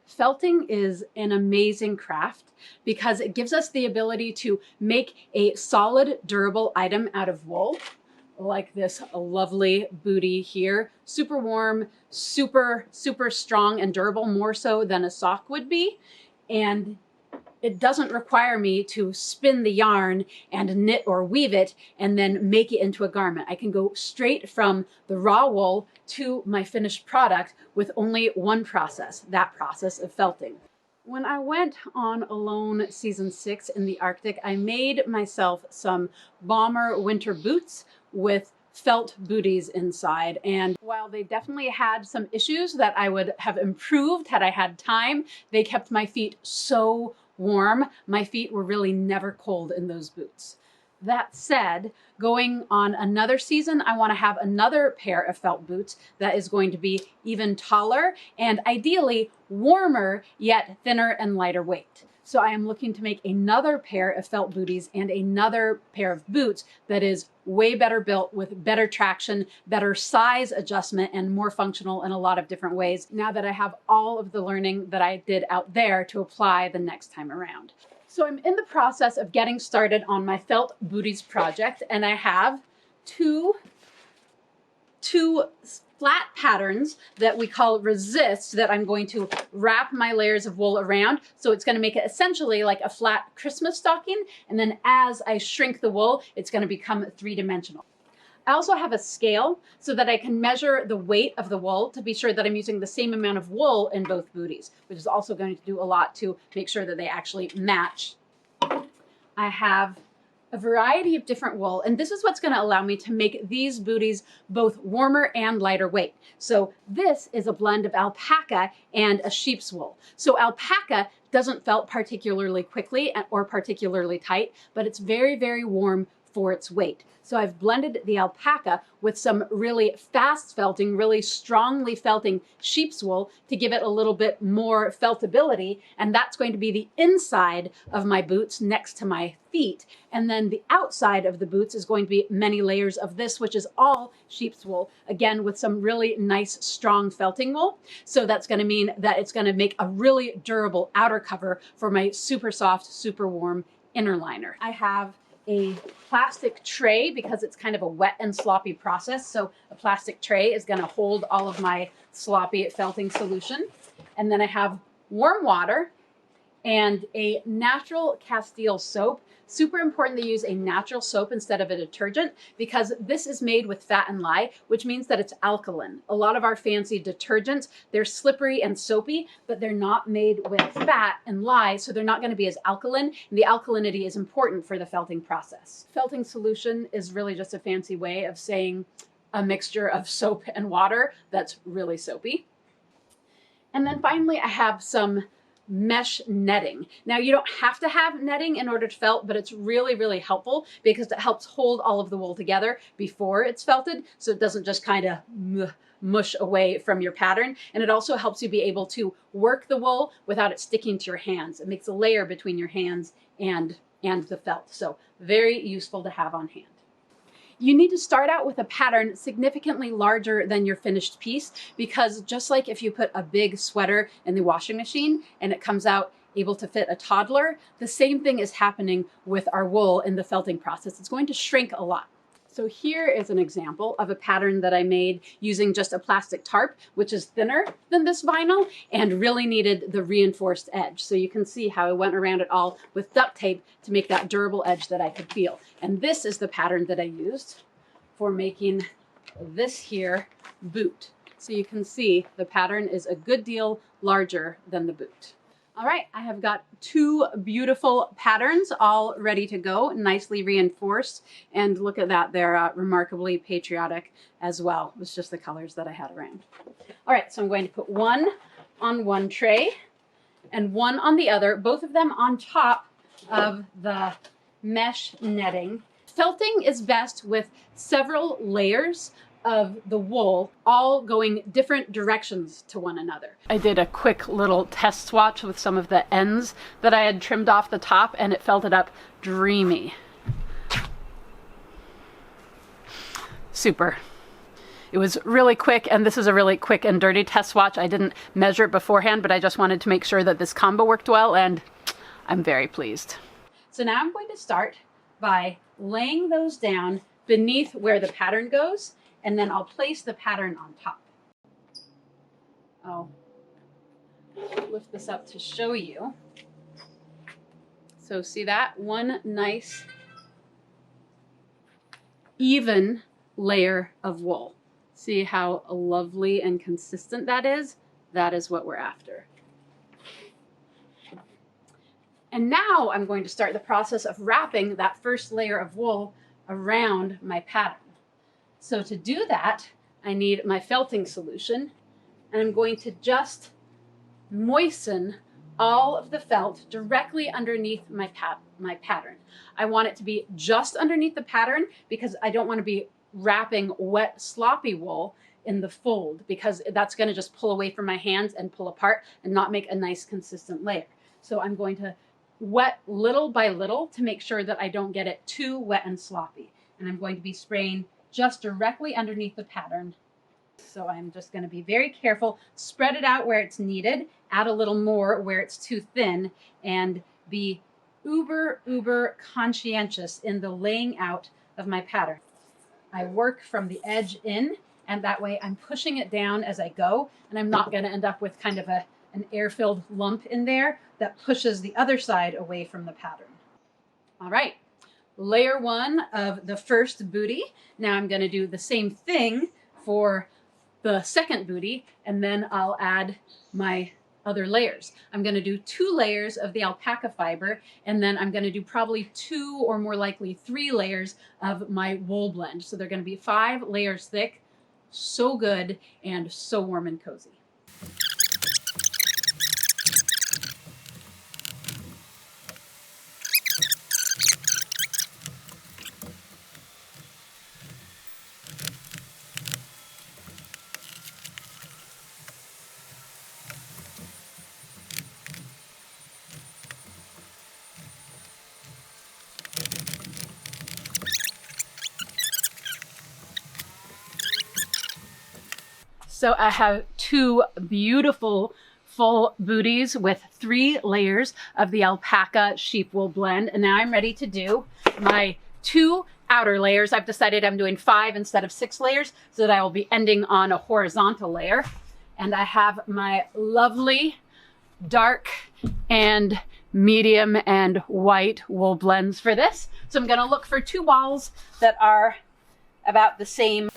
Felting is an amazing craft because it gives us the ability to make a solid, durable item out of wool, like this lovely bootie here. Super warm, super strong and durable, more so than a sock would be. And it doesn't require me to spin the yarn and knit or weave it and then make it into a garment. I can go straight from the raw wool to my finished product with only one process, that process of felting. When I went on Alone Season 6 in the Arctic, I made myself some bomber winter boots with felt booties inside. And while they definitely had some issues that I would have improved had I had time, they kept my feet so warm. My feet were really never cold in those boots. That said, going on another season, I want to have another pair of felt boots that is going to be even taller and ideally warmer, yet thinner and lighter weight. So I am looking to make another pair of felt booties and another pair of boots that is way better built with better traction, better size adjustment, and more functional in a lot of different ways now that I have all of the learning that I did out there to apply the next time around. So I'm in the process of getting started on my felt booties project, and I have two flat patterns that we call resist that I'm going to wrap my layers of wool around. So it's going to make it essentially like a flat Christmas stocking. And then as I shrink the wool, it's going to become three-dimensional. I also have a scale so that I can measure the weight of the wool to be sure that I'm using the same amount of wool in both booties, which is also going to do a lot to make sure that they actually match. I have a variety of different wool, and this is what's going to allow me to make these booties both warmer and lighter weight. So this is a blend of alpaca and a sheep's wool. So alpaca doesn't felt particularly quickly or particularly tight, but it's very, very warm for its weight. So I've blended the alpaca with some really fast felting, really strongly felting sheep's wool to give it a little bit more feltability. And that's going to be the inside of my boots next to my feet. And then the outside of the boots is going to be many layers of this, which is all sheep's wool, again, with some really nice, strong felting wool. So that's going to mean that it's going to make a really durable outer cover for my super soft, super warm inner liner. I have a plastic tray because it's kind of a wet and sloppy process. So a plastic tray is going to hold all of my sloppy felting solution. And then I have warm water and a natural Castile soap. Super important to use a natural soap instead of a detergent because this is made with fat and lye, which means that it's alkaline. A lot of our fancy detergents, they're slippery and soapy, but they're not made with fat and lye, so they're not going to be as alkaline. And the alkalinity is important for the felting process. Felting solution is really just a fancy way of saying a mixture of soap and water that's really soapy. And then finally, I have some mesh netting. Now you don't have to have netting in order to felt, but it's really, really helpful because it helps hold all of the wool together before it's felted. So it doesn't just kind of mush away from your pattern. And it also helps you be able to work the wool without it sticking to your hands. It makes a layer between your hands and the felt. So very useful to have on hand. You need to start out with a pattern significantly larger than your finished piece because just like if you put a big sweater in the washing machine and it comes out able to fit a toddler, the same thing is happening with our wool in the felting process. It's going to shrink a lot. So here is an example of a pattern that I made using just a plastic tarp, which is thinner than this vinyl and really needed the reinforced edge. So you can see how I went around it all with duct tape to make that durable edge that I could feel. And this is the pattern that I used for making this here boot. So you can see the pattern is a good deal larger than the boot. All right, I have got two beautiful patterns all ready to go, nicely reinforced. And look at that, they're remarkably patriotic as well. It's just the colors that I had around. All right, so I'm going to put one on one tray and one on the other, both of them on top of the mesh netting. Felting is best with several layers of the wool all going different directions to one another. I did a quick little test swatch with some of the ends that I had trimmed off the top and it felted up dreamy. Super. It was really quick, and this is a really quick and dirty test swatch. I didn't measure it beforehand, but I just wanted to make sure that this combo worked well, and I'm very pleased. So now I'm going to start by laying those down beneath where the pattern goes, and then I'll place the pattern on top. I'll lift this up to show you. So see that? One nice even layer of wool. See how lovely and consistent that is? That is what we're after. And now I'm going to start the process of wrapping that first layer of wool around my pattern. So to do that, I need my felting solution, and I'm going to just moisten all of the felt directly underneath my pattern. I want it to be just underneath the pattern because I don't want to be wrapping wet, sloppy wool in the fold, because that's going to just pull away from my hands and pull apart and not make a nice consistent layer. So I'm going to wet little by little to make sure that I don't get it too wet and sloppy. And I'm going to be spraying just directly underneath the pattern. So I'm just going to be very careful, spread it out where it's needed, add a little more where it's too thin, and be uber conscientious in the laying out of my pattern. I work from the edge in, and that way I'm pushing it down as I go, and I'm not going to end up with kind of an air-filled lump in there that pushes the other side away from the pattern. All right, layer one of the first booty. Now I'm going to do the same thing for the second booty, and then I'll add my other layers. I'm going to do 2 layers of the alpaca fiber, and then I'm going to do probably 2 or more likely 3 layers of my wool blend. So they're going to be 5 layers thick. So good and so warm and cozy. So I have 2 beautiful full booties with 3 layers of the alpaca sheep wool blend. And now I'm ready to do my 2 outer layers. I've decided I'm doing 5 instead of 6 layers so that I will be ending on a horizontal layer. And I have my lovely dark and medium and white wool blends for this. So I'm going to look for 2 balls that are about the same.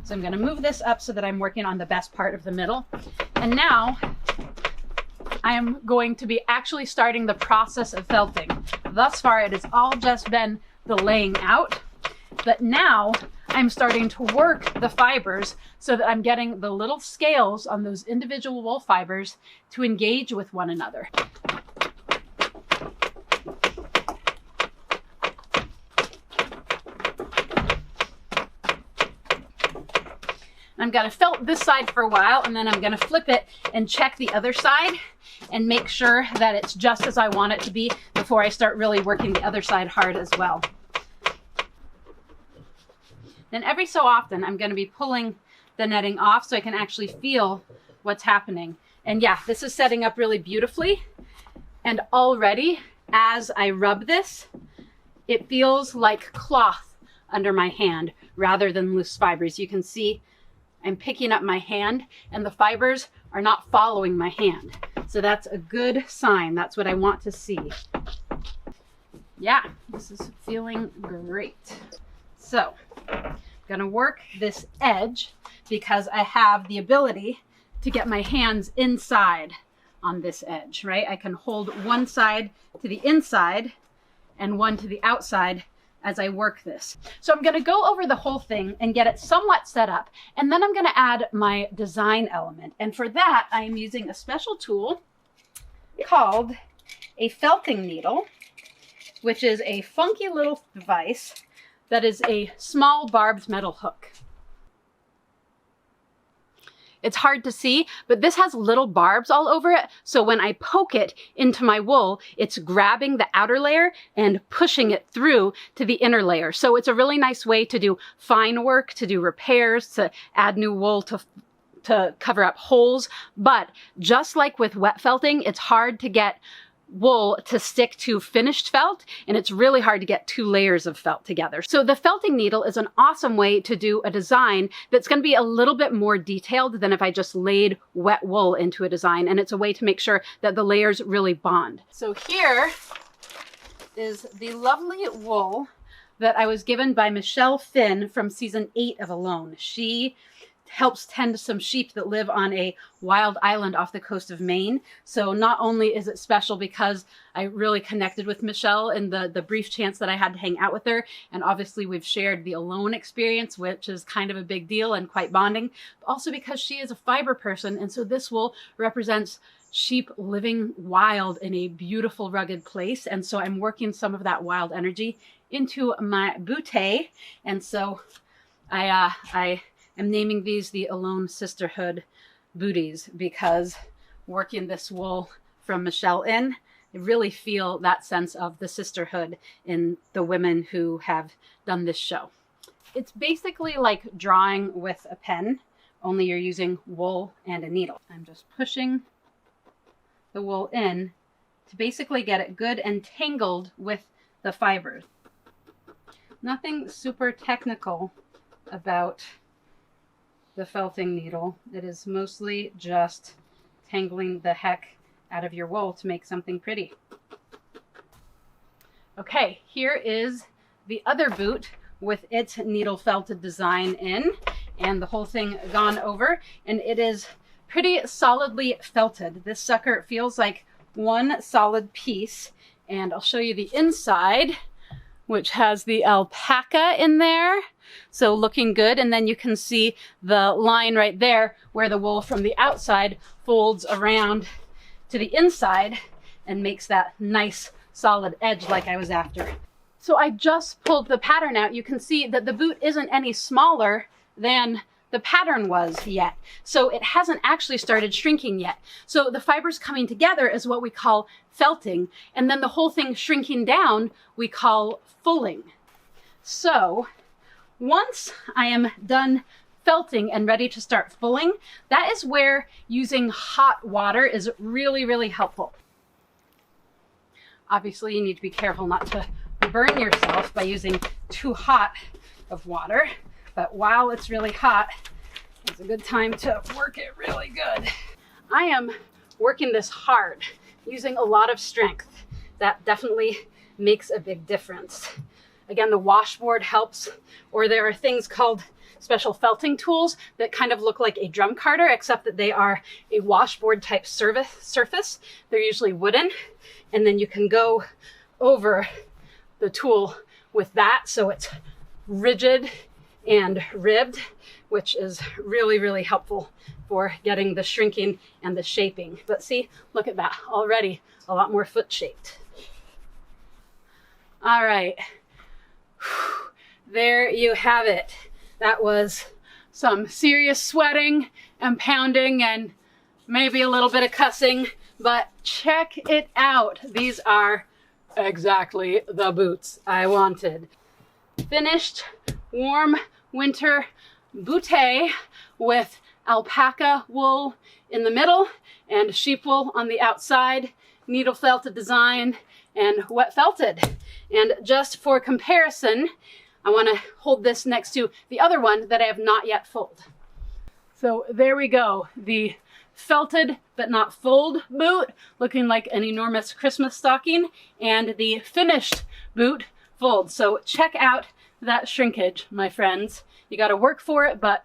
So I'm going to move this up so that I'm working on the best part of the middle. And now I am going to be actually starting the process of felting. Thus far, it has all just been the laying out, but now I'm starting to work the fibers so that I'm getting the little scales on those individual wool fibers to engage with one another. I'm going to felt this side for a while, and then I'm going to flip it and check the other side and make sure that it's just as I want it to be before I start really working the other side hard as well. Then every so often, I'm going to be pulling the netting off so I can actually feel what's happening. And yeah, this is setting up really beautifully. And already, as I rub this, it feels like cloth under my hand rather than loose fibers. You can see I'm picking up my hand and the fibers are not following my hand. So that's a good sign. That's what I want to see. Yeah, this is feeling great. So I'm gonna work this edge because I have the ability to get my hands inside on this edge, right? I can hold one side to the inside and one to the outside as I work this. So I'm gonna go over the whole thing and get it somewhat set up, and then I'm gonna add my design element. And for that, I am using a special tool called a felting needle, which is a funky little device that is a small barbed metal hook. It's hard to see, but this has little barbs all over it. So when I poke it into my wool, it's grabbing the outer layer and pushing it through to the inner layer. So it's a really nice way to do fine work, to do repairs, to add new wool, to cover up holes. But just like with wet felting, it's hard to get wool to stick to finished felt, and it's really hard to get two layers of felt together. So the felting needle is an awesome way to do a design that's going to be a little bit more detailed than if I just laid wet wool into a design, and it's a way to make sure that the layers really bond. So here is the lovely wool that I was given by Michelle Finn from season 8 of Alone. She helps tend some sheep that live on a wild island off the coast of Maine. So not only is it special because I really connected with Michelle in the brief chance that I had to hang out with her, and obviously we've shared the Alone experience, which is kind of a big deal and quite bonding, but also because she is a fiber person, and so this wool represents sheep living wild in a beautiful rugged place, and so I'm working some of that wild energy into my bootay, and so I'm naming these the Alone Sisterhood Booties because working this wool from Michelle in, I really feel that sense of the sisterhood in the women who have done this show. It's basically like drawing with a pen, only you're using wool and a needle. I'm just pushing the wool in to basically get it good and tangled with the fibers. Nothing super technical about the felting needle. It is mostly just tangling the heck out of your wool to make something pretty. Okay, here is the other boot with its needle felted design in and the whole thing gone over, and it is pretty solidly felted. This sucker feels like one solid piece, and I'll show you the inside, which has the alpaca in there. So looking good. And then you can see the line right there where the wool from the outside folds around to the inside and makes that nice solid edge like I was after. So I just pulled the pattern out. You can see that the boot isn't any smaller than the pattern was yet. So it hasn't actually started shrinking yet. So the fibers coming together is what we call felting. And then the whole thing shrinking down, we call fulling. So once I am done felting and ready to start fulling, that is where using hot water is really, really helpful. Obviously, you need to be careful not to burn yourself by using too hot of water, but while it's really hot, it's a good time to work it really good. I am working this hard, using a lot of strength. That definitely makes a big difference. Again, the washboard helps, or there are things called special felting tools that kind of look like a drum carder, except that they are a washboard type surface. They're usually wooden, and then you can go over the tool with that so it's rigid and ribbed, which is really, really helpful for getting the shrinking and the shaping. But see, look at that, already a lot more foot shaped. All right. There you have it. That was some serious sweating and pounding and maybe a little bit of cussing, but check it out. These are exactly the boots I wanted. Finished warm winter bootay with alpaca wool in the middle and sheep wool on the outside, needle felted design and wet felted. And just for comparison, I want to hold this next to the other one that I have not yet fulled. So there we go. The felted but not fulled boot, looking like an enormous Christmas stocking, and the finished boot fulled. So check out that shrinkage, my friends. You got to work for it, but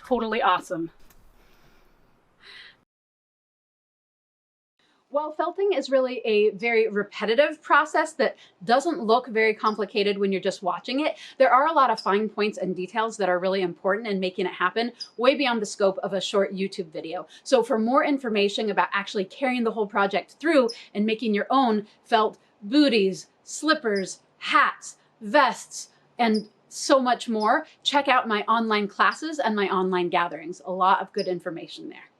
totally awesome. While felting is really a very repetitive process that doesn't look very complicated when you're just watching it, there are a lot of fine points and details that are really important in making it happen way beyond the scope of a short YouTube video. So for more information about actually carrying the whole project through and making your own felt booties, slippers, hats, vests, and so much more, check out my online classes and my online gatherings. A lot of good information there.